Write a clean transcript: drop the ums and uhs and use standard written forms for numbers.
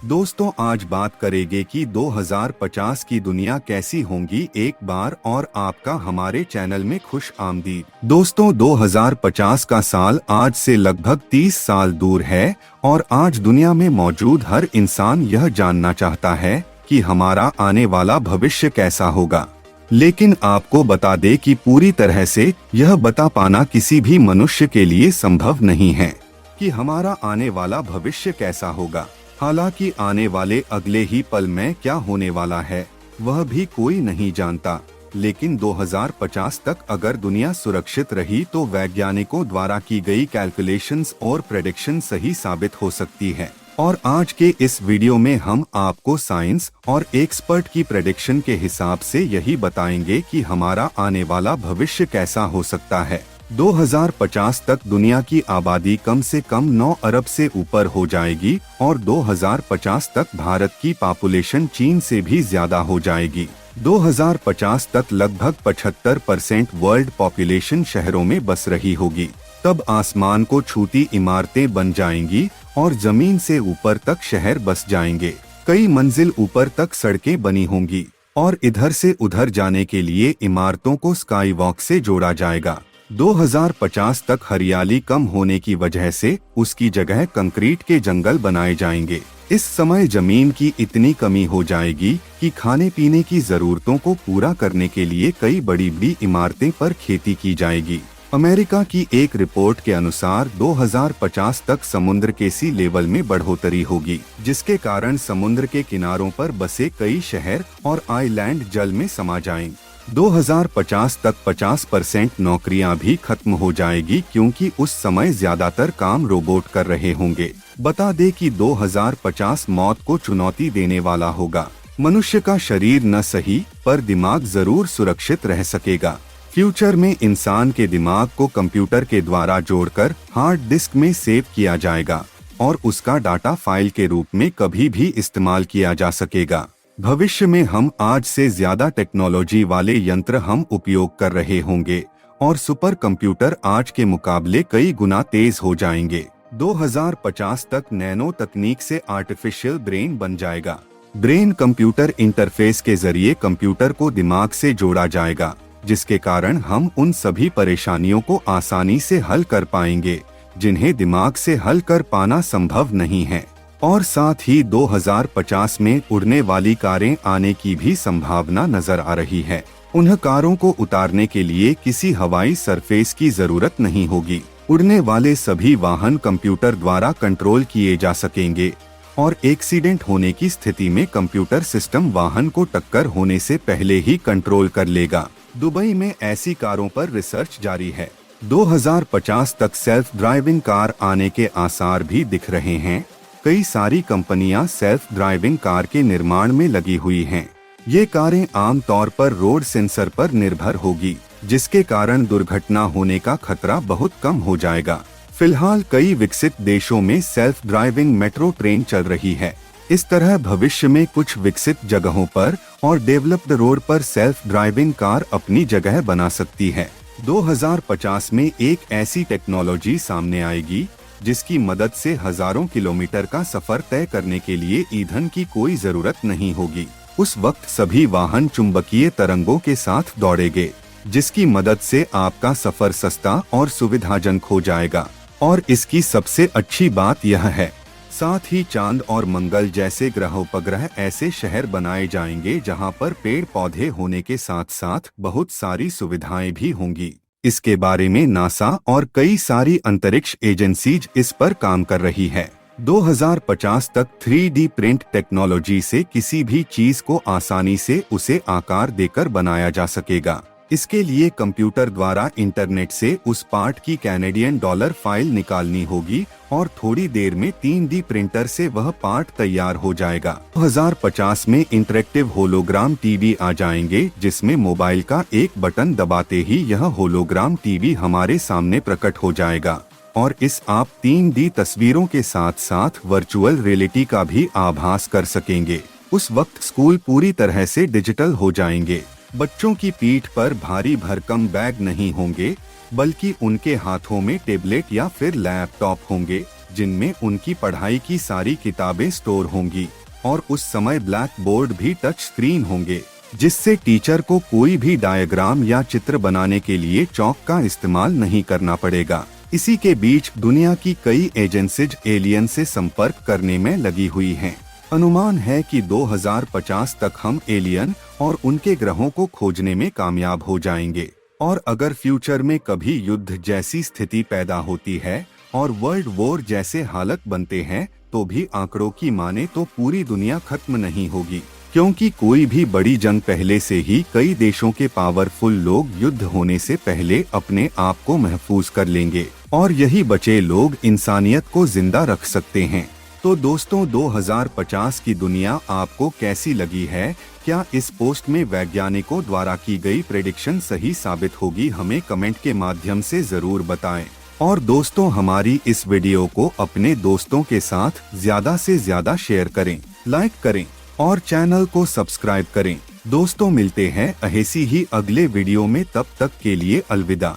दोस्तों आज बात करेंगे कि 2050 की दुनिया कैसी होगी। एक बार और आपका हमारे चैनल में खुश आमदीद। दोस्तों 2050 का साल आज से लगभग 30 साल दूर है और आज दुनिया में मौजूद हर इंसान यह जानना चाहता है कि हमारा आने वाला भविष्य कैसा होगा। लेकिन आपको बता दें कि पूरी तरह से यह बता पाना किसी भी मनुष्य के लिए संभव नहीं है कि हमारा आने वाला भविष्य कैसा होगा। हालांकि आने वाले अगले ही पल में क्या होने वाला है वह भी कोई नहीं जानता, लेकिन 2050 तक अगर दुनिया सुरक्षित रही तो वैज्ञानिकों द्वारा की गई कैलकुलेशंस और प्रेडिक्शन सही साबित हो सकती है। और आज के इस वीडियो में हम आपको साइंस और एक्सपर्ट की प्रेडिक्शन के हिसाब से यही बताएंगे कि हमारा आने वाला भविष्य कैसा हो सकता है। 2050 तक दुनिया की आबादी कम से कम 9 अरब से ऊपर हो जाएगी और 2050 तक भारत की पॉपुलेशन चीन से भी ज्यादा हो जाएगी। 2050 तक लगभग 75% वर्ल्ड पॉपुलेशन शहरों में बस रही होगी। तब आसमान को छूती इमारतें बन जाएंगी और जमीन से ऊपर तक शहर बस जाएंगे। कई मंजिल ऊपर तक सड़कें बनी होंगी और इधर से उधर जाने के लिए इमारतों को स्काई वॉक से जोड़ा जाएगा। 2050 तक हरियाली कम होने की वजह से उसकी जगह कंक्रीट के जंगल बनाए जाएंगे। इस समय जमीन की इतनी कमी हो जाएगी कि खाने पीने की जरूरतों को पूरा करने के लिए कई बड़ी बड़ी इमारतें पर खेती की जाएगी। अमेरिका की एक रिपोर्ट के अनुसार 2050 तक समुद्र के सी लेवल में बढ़ोतरी होगी, जिसके कारण समुद्र के किनारों पर बसे कई शहर और आइलैंड जल में समा जाएंगे। 2050 तक 50% नौकरियां भी खत्म हो जाएगी क्योंकि उस समय ज्यादातर काम रोबोट कर रहे होंगे। बता दें कि 2050 मौत को चुनौती देने वाला होगा। मनुष्य का शरीर न सही पर दिमाग जरूर सुरक्षित रह सकेगा। फ्यूचर में इंसान के दिमाग को कंप्यूटर के द्वारा जोड़कर हार्ड डिस्क में सेव किया जाएगा और उसका डाटा फाइल के रूप में कभी भी इस्तेमाल किया जा सकेगा। भविष्य में हम आज से ज्यादा टेक्नोलॉजी वाले यंत्र हम उपयोग कर रहे होंगे और सुपर कंप्यूटर आज के मुकाबले कई गुना तेज हो जाएंगे। 2050 तक नैनो तकनीक से आर्टिफिशियल ब्रेन बन जाएगा। ब्रेन कंप्यूटर इंटरफेस के जरिए कंप्यूटर को दिमाग से जोड़ा जाएगा, जिसके कारण हम उन सभी परेशानियों को आसानी से हल कर पाएंगे जिन्हें दिमाग से हल कर पाना संभव नहीं है। और साथ ही 2050 में उड़ने वाली कारें आने की भी संभावना नजर आ रही है। उन कारों को उतारने के लिए किसी हवाई सरफेस की जरूरत नहीं होगी। उड़ने वाले सभी वाहन कंप्यूटर द्वारा कंट्रोल किए जा सकेंगे और एक्सीडेंट होने की स्थिति में कंप्यूटर सिस्टम वाहन को टक्कर होने से पहले ही कंट्रोल कर लेगा। दुबई में ऐसी कारों पर रिसर्च जारी है। 2050 तक सेल्फ ड्राइविंग कार आने के आसार भी दिख रहे हैं। कई सारी कंपनियां सेल्फ ड्राइविंग कार के निर्माण में लगी हुई हैं। ये कारें आमतौर पर रोड सेंसर पर निर्भर होगी, जिसके कारण दुर्घटना होने का खतरा बहुत कम हो जाएगा। फिलहाल कई विकसित देशों में सेल्फ ड्राइविंग मेट्रो ट्रेन चल रही है। इस तरह भविष्य में कुछ विकसित जगहों पर और डेवलप्ड रोड पर सेल्फ ड्राइविंग कार अपनी जगह बना सकती है। 2050 में एक ऐसी टेक्नोलॉजी सामने आएगी जिसकी मदद से हजारों किलोमीटर का सफर तय करने के लिए ईंधन की कोई जरूरत नहीं होगी। उस वक्त सभी वाहन चुंबकीय तरंगों के साथ दौड़ेंगे, जिसकी मदद से आपका सफर सस्ता और सुविधाजनक हो जाएगा। और इसकी सबसे अच्छी बात यह है, साथ ही चांद और मंगल जैसे ग्रहोपग्रह ऐसे शहर बनाए जाएंगे जहां पर पेड़ पौधे होने के साथ साथ बहुत सारी सुविधाएं भी होंगी। इसके बारे में नासा और कई सारी अंतरिक्ष एजेंसीज इस पर काम कर रही है। 2050 तक 3D प्रिंट टेक्नोलॉजी से किसी भी चीज को आसानी से उसे आकार देकर बनाया जा सकेगा। इसके लिए कंप्यूटर द्वारा इंटरनेट से उस पार्ट की कैनेडियन डॉलर फाइल निकालनी होगी और थोड़ी देर में 3D प्रिंटर से वह पार्ट तैयार हो जाएगा। 2050 में इंटरेक्टिव होलोग्राम टीवी आ जाएंगे, जिसमें मोबाइल का एक बटन दबाते ही यह होलोग्राम टीवी हमारे सामने प्रकट हो जाएगा और इस आप 3D तस्वीरों के साथ साथ वर्चुअल रियलिटी का भी आभास कर सकेंगे। उस वक्त स्कूल पूरी तरह से डिजिटल हो जाएंगे। बच्चों की पीठ पर भारी भरकम बैग नहीं होंगे, बल्कि उनके हाथों में टेबलेट या फिर लैपटॉप होंगे। जिनमें उनकी पढ़ाई की सारी किताबें स्टोर होंगी और उस समय ब्लैक बोर्ड भी टच स्क्रीन होंगे, जिससे टीचर को कोई भी डायग्राम या चित्र बनाने के लिए चौक का इस्तेमाल नहीं करना पड़ेगा। इसी के बीच दुनिया की कई एजेंसीज एलियन से संपर्क करने में लगी हुई हैं। अनुमान है कि 2050 तक हम एलियन और उनके ग्रहों को खोजने में कामयाब हो जाएंगे। और अगर फ्यूचर में कभी युद्ध जैसी स्थिति पैदा होती है और वर्ल्ड वॉर जैसे हालत बनते हैं, तो भी आंकड़ों की माने तो पूरी दुनिया खत्म नहीं होगी, क्योंकि कोई भी बड़ी जंग पहले से ही कई देशों के पावरफुल लोग युद्ध होने से पहले अपने आप को महफूज कर लेंगे और यही बचे लोग इंसानियत को जिंदा रख सकते हैं। तो दोस्तों, 2050 की दुनिया आपको कैसी लगी है? क्या इस पोस्ट में वैज्ञानिकों द्वारा की गई प्रेडिक्शन सही साबित होगी? हमें कमेंट के माध्यम से जरूर बताएं। और दोस्तों, हमारी इस वीडियो को अपने दोस्तों के साथ ज्यादा से ज्यादा शेयर करें, लाइक करें और चैनल को सब्सक्राइब करें। दोस्तों, मिलते हैं ऐसी ही अगले वीडियो में, तब तक के लिए अलविदा।